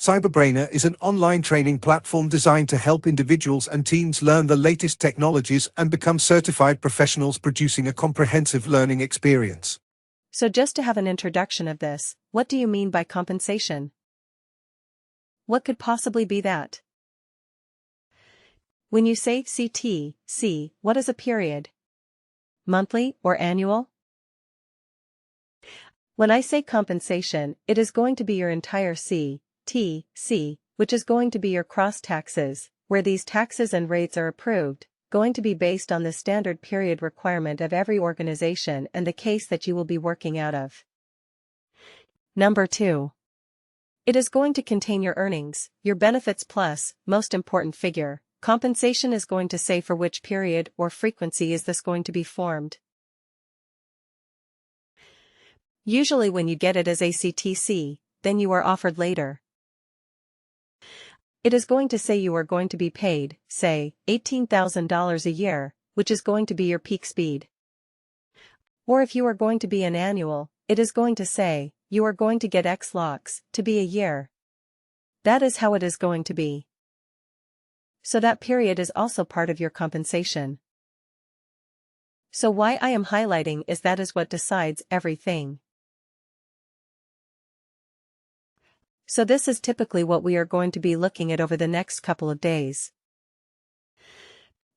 Cyberbrainer is an online training platform designed to help individuals and teams learn the latest technologies and become certified professionals, producing a comprehensive learning experience. So just to have an introduction of this, what do you mean by compensation? What could possibly be that? When you say CTC, what is a period? Monthly or annual? When I say compensation, it is going to be your entire CTC, which is going to be your cross taxes, where these taxes and rates are approved, going to be based on the standard period requirement of every organization and the case that you will be working out of. Number 2. It is going to contain your earnings, your benefits plus, most important figure. Compensation is going to say for which period or frequency is this going to be formed. Usually when you get it as a CTC, then you are offered later. It is going to say you are going to be paid, say, $18,000 a year, which is going to be your peak speed. Or if you are going to be an annual, it is going to say, you are going to get X lakhs to be a year. That is how it is going to be. So that period is also part of your compensation. So why I am highlighting is that is what decides everything. So this is typically what we are going to be looking at over the next couple of days.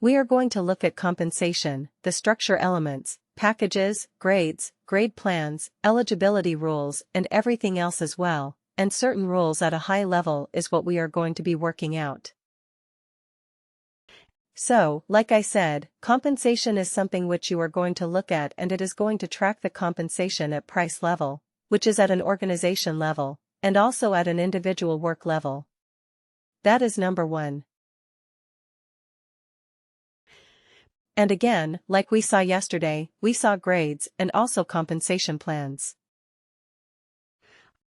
We are going to look at compensation, the structure elements, packages, grades, grade plans, eligibility rules, and everything else as well, and certain rules at a high level is what we are going to be working out. So, like I said, compensation is something which you are going to look at, and it is going to track the compensation at price level, which is at an organization level, and also at an individual work level. That is number 1. And again, like we saw yesterday, we saw grades and also compensation plans.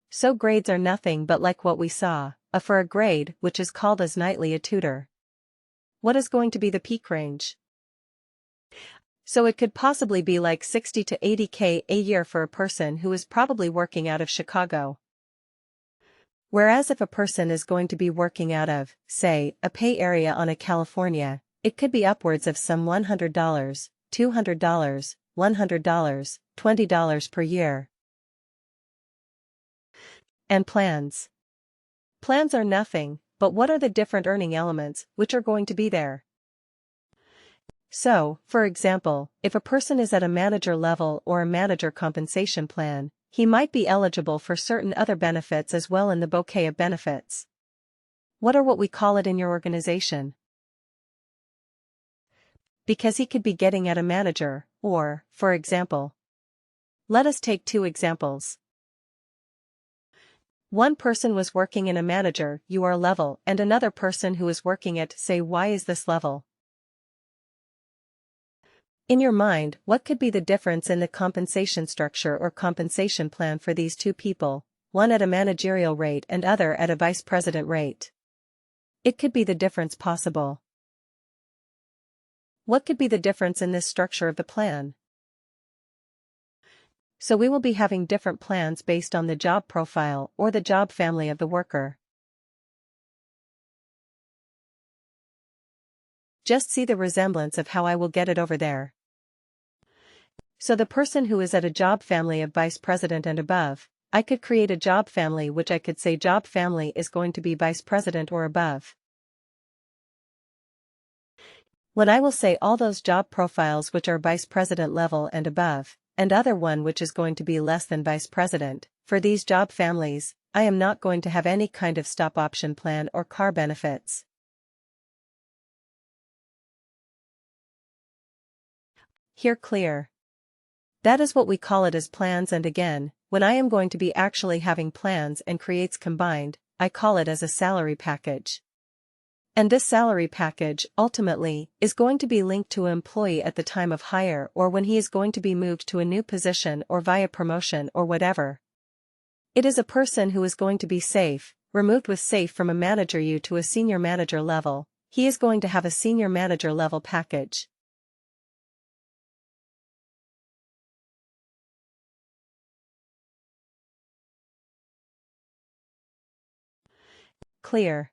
So grades are nothing but like what we saw, for a grade which is called as nightly a tutor. What is going to be the peak range? So it could possibly be like 60 to 80K a year for a person who is probably working out of Chicago. Whereas if a person is going to be working out of, say, a pay area on a California, it could be upwards of some $100, $200, $100, $20 per year. And plans. Plans are nothing, but what are the different earning elements which are going to be there? So, for example, if a person is at a manager level or a manager compensation plan, he might be eligible for certain other benefits as well in the bouquet of benefits. What are what we call it in your organization? Because he could be getting at a manager, or, for example, let us take 2 examples. One person was working in a manager UR level and another person who is working at, say, Y is this level. In your mind, what could be the difference in the compensation structure or compensation plan for these 2 people, one at a managerial rate and other at a vice president rate? It could be the difference possible. What could be the difference in this structure of the plan? So we will be having different plans based on the job profile or the job family of the worker. Just see the resemblance of how I will get it over there. So the person who is at a job family of vice president and above, I could create a job family which I could say job family is going to be vice president or above. When I will say all those job profiles which are vice president level and above, and other one which is going to be less than vice president, for these job families, I am not going to have any kind of stop option plan or car benefits. Here clear. That is what we call it as plans, and again, when I am going to be actually having plans and creates combined, I call it as a salary package. And this salary package, ultimately, is going to be linked to an employee at the time of hire or when he is going to be moved to a new position or via promotion or whatever. It is a person who is going to be safe, removed with safe from a manager U to a senior manager level, he is going to have a senior manager level package. clear.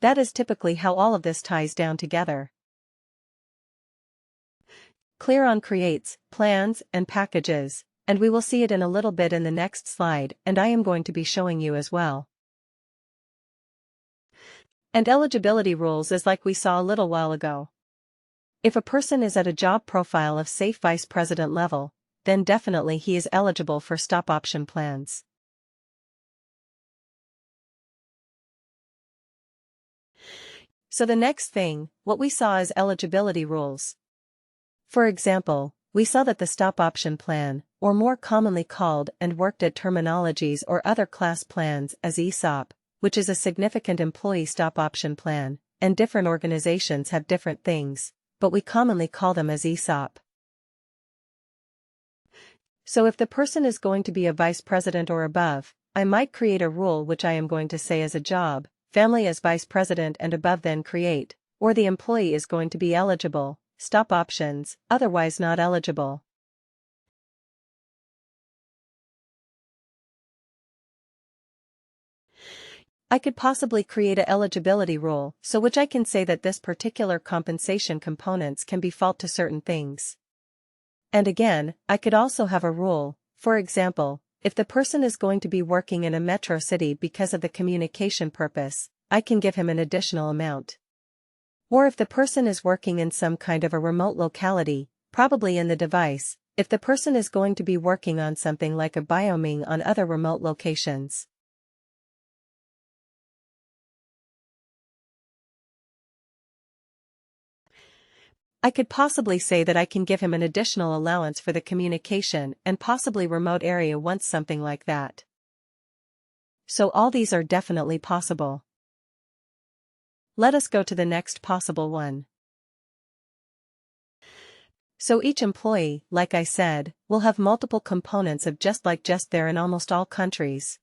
That is typically how all of this ties down together. Clear on creates, plans, and packages, and we will see it in a little bit in the next slide, and I am going to be showing you as well. And eligibility rules is like we saw a little while ago. If a person is at a job profile of safe vice president level, then definitely he is eligible for stock option plans. So the next thing, what we saw is eligibility rules. For example, we saw that the stock option plan, or more commonly called and worked at terminologies or other class plans as ESOP, which is a significant employee stock option plan, and different organizations have different things, but we commonly call them as ESOP. So if the person is going to be a vice president or above, I might create a rule which I am going to say as a job, family as vice president and above then create, or the employee is going to be eligible, stock options, otherwise not eligible. I could possibly create a eligibility rule, so which I can say that this particular compensation components can be fault to certain things. And again, I could also have a rule, for example, if the person is going to be working in a metro city because of the communication purpose, I can give him an additional amount. Or if the person is working in some kind of a remote locality, probably in the device, if the person is going to be working on something like a bioming on other remote locations. I could possibly say that I can give him an additional allowance for the communication and possibly remote area once something like that. So all these are definitely possible. Let us go to the next possible one. So each employee, like I said, will have multiple components of just there in almost all countries.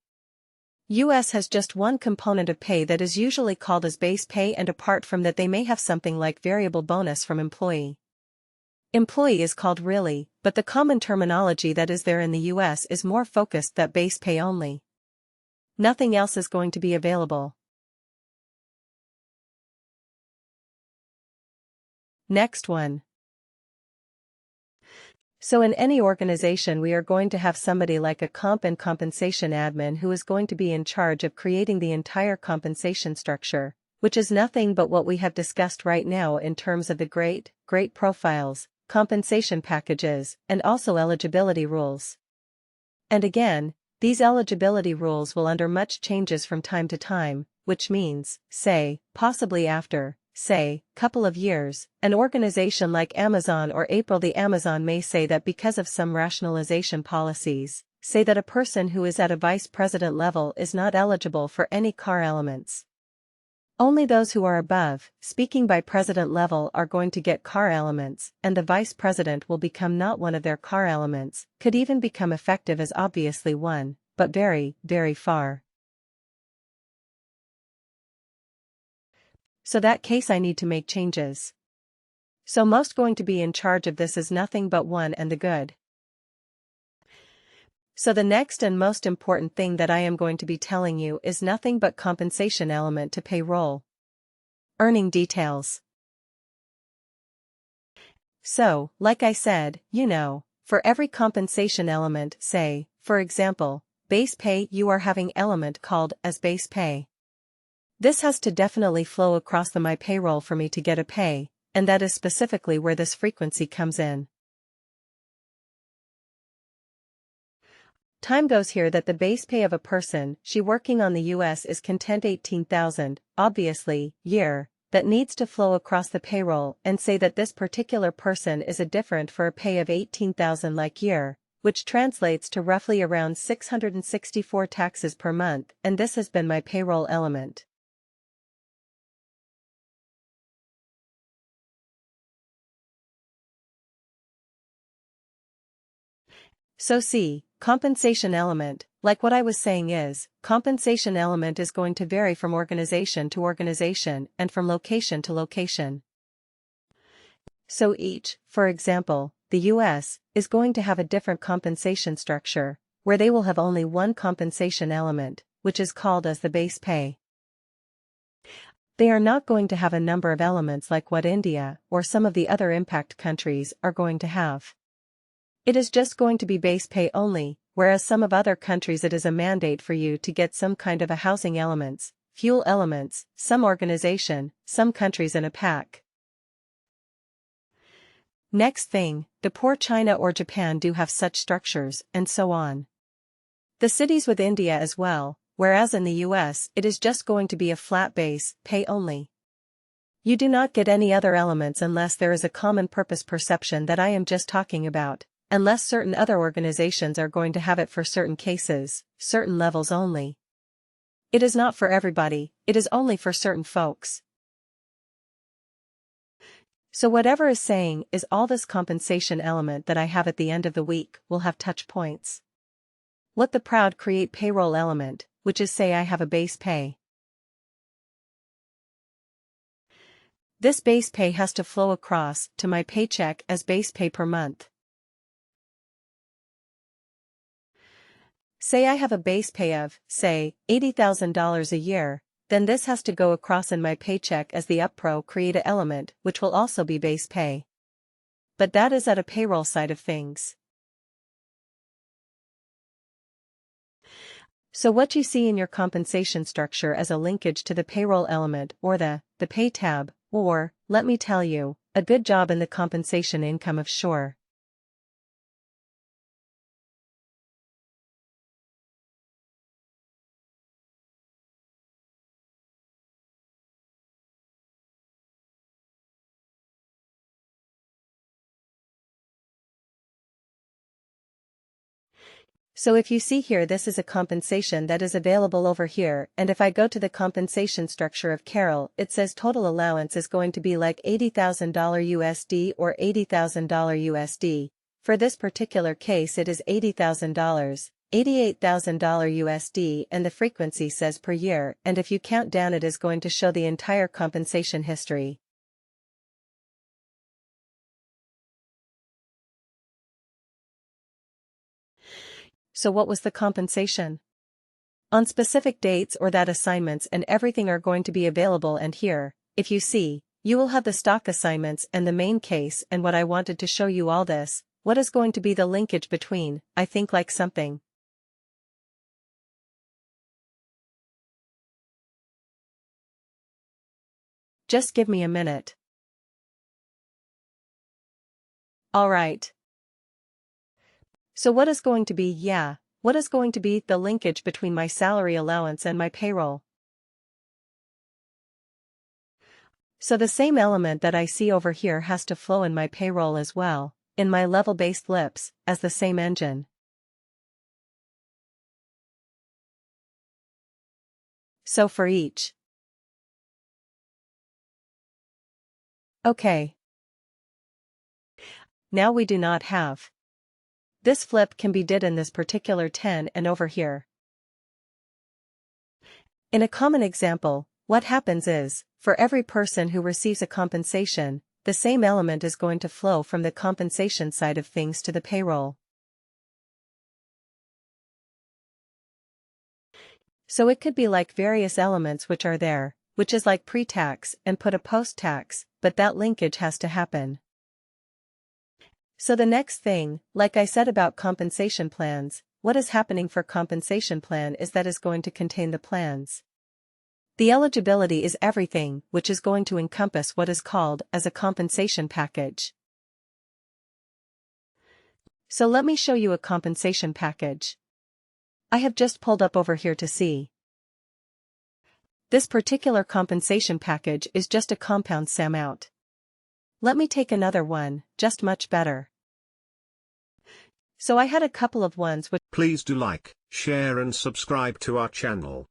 US has just one component of pay that is usually called as base pay, and apart from that they may have something like variable bonus from employee. Employee is called really, but the common terminology that is there in the US is more focused that base pay only. Nothing else is going to be available. Next one. So in any organization we are going to have somebody like a comp and compensation admin who is going to be in charge of creating the entire compensation structure, which is nothing but what we have discussed right now in terms of the great profiles, compensation packages, and also eligibility rules. And again, these eligibility rules will under much changes from time to time, which means, say, possibly after, say, couple of years, an organization like Amazon or the Amazon may say that because of some rationalization policies, say that a person who is at a vice president level is not eligible for any car elements. Only those who are above, speaking by president level, are going to get car elements, and the vice president will become not one of their car elements, could even become effective as obviously one, but very, very far. So that case I need to make changes. So most going to be in charge of this is nothing but one and the good. So the next and most important thing that I am going to be telling you is nothing but compensation element to payroll. Earning details. So, like I said, for every compensation element, say, for example, base pay, you are having element called as base pay. This has to definitely flow across the my payroll for me to get a pay, and that is specifically where this frequency comes in. Time goes here that the base pay of a person, she working on the US is content 18,000, obviously, year, that needs to flow across the payroll and say that this particular person is a different for a pay of 18,000 like year, which translates to roughly around 664 taxes per month, and this has been my payroll element. So see, compensation element, like what I was saying is, compensation element is going to vary from organization to organization and from location to location. So each, for example, the US, is going to have a different compensation structure, where they will have only one compensation element, which is called as the base pay. They are not going to have a number of elements like what India or some of the other impact countries are going to have. It is just going to be base pay only, whereas some of other countries it is a mandate for you to get some kind of a housing elements, fuel elements, some organization, some countries in a pack. Next thing, the poor China or Japan do have such structures, and so on. The cities with India as well, whereas in the US it is just going to be a flat base, pay only. You do not get any other elements unless there is a common purpose perception that I am just talking about, unless certain other organizations are going to have it for certain cases, certain levels only. It is not for everybody, it is only for certain folks. So whatever is saying is all this compensation element that I have at the end of the week will have touch points. Let the proud create payroll element, which is say I have a base pay. This base pay has to flow across to my paycheck as base pay per month. Say I have a base pay of, say, $80,000 a year, then this has to go across in my paycheck as the UpPro create a element which will also be base pay. But that is at a payroll side of things. So what you see in your compensation structure as a linkage to the payroll element or the pay tab, or, let me tell you, a good job in the compensation income of sure. So if you see here this is a compensation that is available over here, and if I go to the compensation structure of Carol it says total allowance is going to be like $80,000 USD or $80,000 USD. For this particular case it is $80,000, $88,000 USD and the frequency says per year, and if you count down it is going to show the entire compensation history. So what was the compensation? On specific dates or that assignments and everything are going to be available, and here, if you see, you will have the stock assignments and the main case, and what I wanted to show you all this, what is going to be the linkage between, I think like something. Just give me a minute. Alright. So what is going to be, what is going to be the linkage between my salary allowance and my payroll? So the same element that I see over here has to flow in my payroll as well, in my level-based lips, as the same engine. So for each. Okay. Now we do not have. This flip can be did in this particular 10 and over here. In a common example, what happens is, for every person who receives a compensation, the same element is going to flow from the compensation side of things to the payroll. So it could be like various elements which are there, which is like pre-tax and put a post-tax, but that linkage has to happen. So the next thing, like I said about compensation plans, what is happening for compensation plan is that is going to contain the plans. The eligibility is everything, which is going to encompass what is called as a compensation package. So let me show you a compensation package. I have just pulled up over here to see. This particular compensation package is just a compound sum out. Let me take another one, just much better. So I had a couple of ones which. Please do like, share and subscribe to our channel.